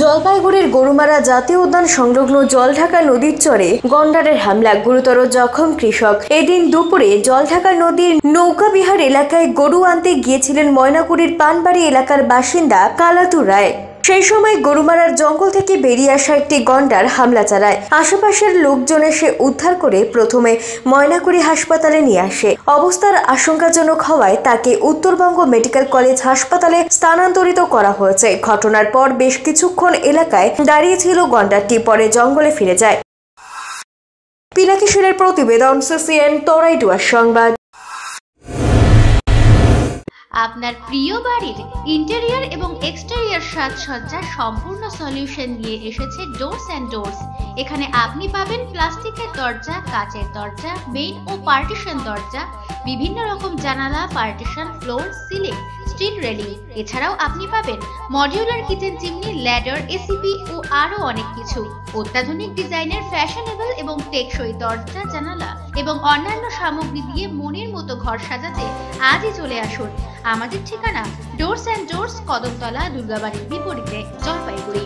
জলপাইগুড়ির গরুমারা জাতীয় উদ্যান সংলগ্ন জলঢাকা নদীর চরে গন্ডারের হামলা, গুরুতর জখম কৃষক। এদিন দুপুরে জলঢাকা নদীর নৌকাবিহার এলাকায় গরু আনতে গিয়েছিলেন ময়নাগুড়ির পানবাড়ি এলাকার বাসিন্দা কালাতু রায়। সেই সময় গরুমারার জঙ্গল থেকে বেরিয়ে আসা একটি গন্ডার হামলা চালায়। আশেপাশের লোকজন এসে উদ্ধার করে প্রথমে ময়নাগুড়ি হাসপাতালে নিয়ে আসে। অবস্থার আশঙ্কাজনক হওয়ায় তাকে উত্তরবঙ্গ মেডিকেল কলেজ হাসপাতালে স্থানান্তরিত করা হয়েছে। ঘটনার পর বেশ কিছুক্ষণ এলাকায় দাঁড়িয়ে ছিল গন্ডারটি, পরে জঙ্গলে ফিরে যায়। পিনাকিশোরের প্রতিবেদন, CCN তরাইডুয়ার সংবাদ। আপনার প্রিয় বাড়ির ইন্টেরিয়র এবং এক্সটেরিয়র সাজসজ্জার সম্পূর্ণ সলিউশন নিয়ে এসেছে ডোরস অ্যান্ড ডোরস। এখানে আপনি পাবেন প্লাস্টিকের দরজা, কাচের দরজা, মেইন ও পার্টিশন দরজা, বিভিন্ন রকম জানালা, partition, floor, ceiling, steel railing. এছাড়াও আপনি পাবেন modular kitchen chimney, ladder, ACP ও আরো অনেক কিছু। অত্যাধুনিক ডিজাইনের ফ্যাশনেবল এবং টেকসই দরজা, জানালা এবং অন্যান্য সামগ্রী দিয়ে মনের মতো ঘর সাজাতে আজই চলে আসুন। আমাদের ঠিকানা ডোরস অ্যান্ড ডোরস, কদমতলা, দুর্গাবাড়ির বিপরীতে, জলপাইগুড়ি।